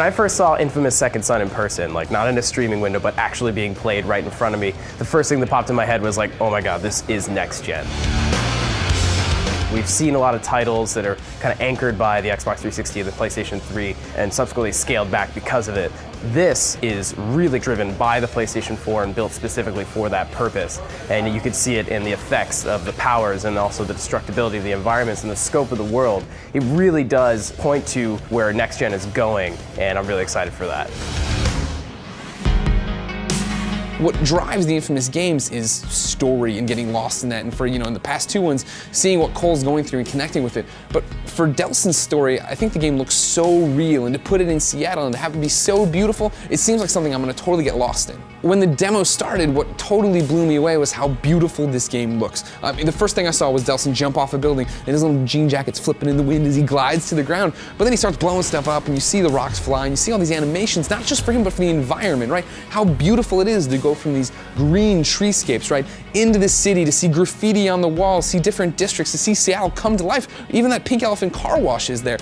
When I first saw Infamous Second Son in person, like not in a streaming window, but actually being played right in front of me, the first thing that popped in my head was like, oh my god, this is next gen. We've seen a lot of titles that are kind of anchored by the Xbox 360 and the PlayStation 3 and subsequently scaled back because of it. This is really driven by the PlayStation 4 and built specifically for that purpose. And you can see it in the effects of the powers and also the destructibility of the environments and the scope of the world. It really does point to where next gen is going, and I'm really excited for that. What drives the Infamous games is story and getting lost in that, and for, in the past two ones, seeing what Cole's going through and connecting with it. But for Delson's story, I think the game looks so real, and to put it in Seattle and to have it be so beautiful, it seems like something I'm gonna totally get lost in. When the demo started, what totally blew me away was how beautiful this game looks. I mean, the first thing I saw was Delson jump off a building, and his little jean jacket's flipping in the wind as he glides to the ground. But then he starts blowing stuff up, and you see the rocks fly, and you see all these animations, not just for him, but for the environment, right? How beautiful it is to go from these green treescapes, right, into the city, to see graffiti on the walls, see different districts, to see Seattle come to life. Even that Pink Elephant car wash is there.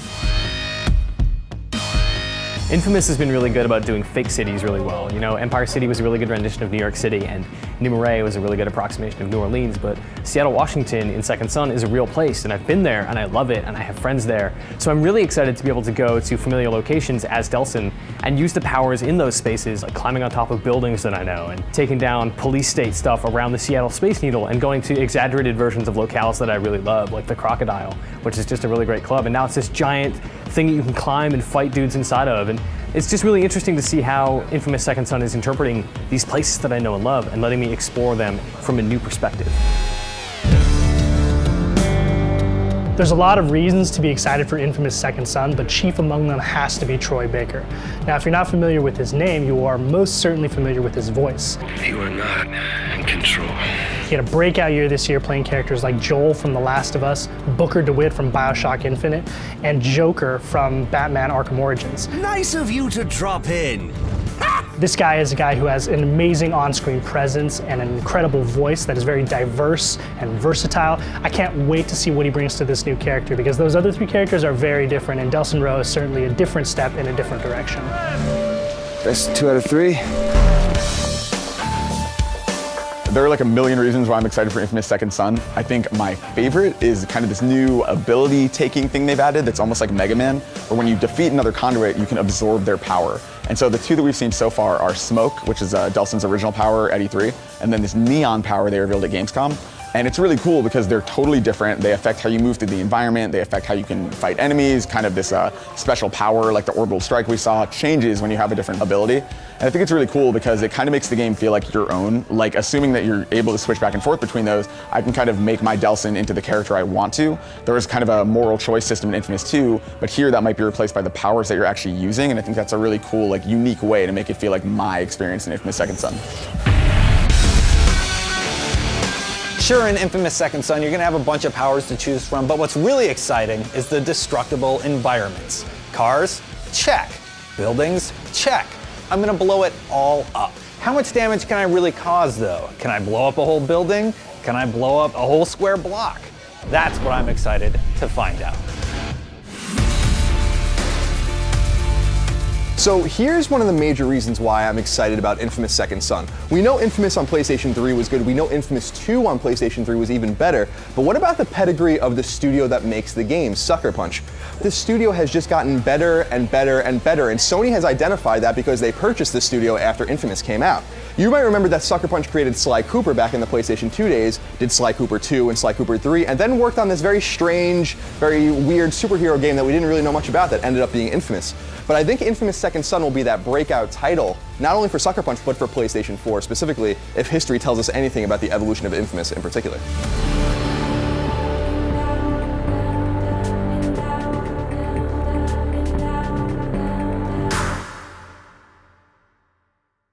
Infamous has been really good about doing fake cities really well. Empire City was a really good rendition of New York City, and New Marais was a really good approximation of New Orleans, but Seattle, Washington in Second Son is a real place, and I've been there, and I love it, and I have friends there. So I'm really excited to be able to go to familiar locations as Delson and use the powers in those spaces, like climbing on top of buildings that I know, and taking down police state stuff around the Seattle Space Needle, and going to exaggerated versions of locales that I really love, like the Crocodile, which is just a really great club, and now it's this giant thing that you can climb and fight dudes inside of. And it's just really interesting to see how Infamous Second Son is interpreting these places that I know and love and letting me explore them from a new perspective. There's a lot of reasons to be excited for Infamous Second Son, but chief among them has to be Troy Baker. Now, if you're not familiar with his name, you are most certainly familiar with his voice. You are not in control. He had a breakout year this year playing characters like Joel from The Last of Us, Booker DeWitt from BioShock Infinite, and Joker from Batman Arkham Origins. Nice of you to drop in. This guy is a guy who has an amazing on-screen presence and an incredible voice that is very diverse and versatile. I can't wait to see what he brings to this new character, because those other three characters are very different, and Delson Rowe is certainly a different step in a different direction. Best 2 out of 3. There are like a million reasons why I'm excited for Infamous Second Son. I think my favorite is kind of this new ability-taking thing they've added that's almost like Mega Man, where when you defeat another conduit, you can absorb their power. And so the two that we've seen so far are Smoke, which is Delson's original power at E3, and then this Neon power they revealed at Gamescom. And it's really cool because they're totally different. They affect how you move through the environment. They affect how you can fight enemies. Kind of this special power, like the orbital strike we saw, changes when you have a different ability. And I think it's really cool because it kind of makes the game feel like your own. Like, assuming that you're able to switch back and forth between those, I can kind of make my Delson into the character I want to. There is kind of a moral choice system in Infamous 2, but here that might be replaced by the powers that you're actually using. And I think that's a really cool, like, unique way to make it feel like my experience in Infamous Second Son. Sure, in Infamous Second Son, you're gonna have a bunch of powers to choose from, but what's really exciting is the destructible environments. Cars? Check. Buildings? Check. I'm gonna blow it all up. How much damage can I really cause, though? Can I blow up a whole building? Can I blow up a whole square block? That's what I'm excited to find out. So here's one of the major reasons why I'm excited about Infamous Second Son. We know Infamous on PlayStation 3 was good. We know Infamous 2 on PlayStation 3 was even better. But what about the pedigree of the studio that makes the game, Sucker Punch? This studio has just gotten better and better and better, and Sony has identified that because they purchased the studio after Infamous came out. You might remember that Sucker Punch created Sly Cooper back in the PlayStation 2 days, did Sly Cooper 2 and Sly Cooper 3, and then worked on this very strange, very weird superhero game that we didn't really know much about that ended up being Infamous. But I think Infamous Second Son will be that breakout title, not only for Sucker Punch, but for PlayStation 4 specifically, if history tells us anything about the evolution of Infamous in particular.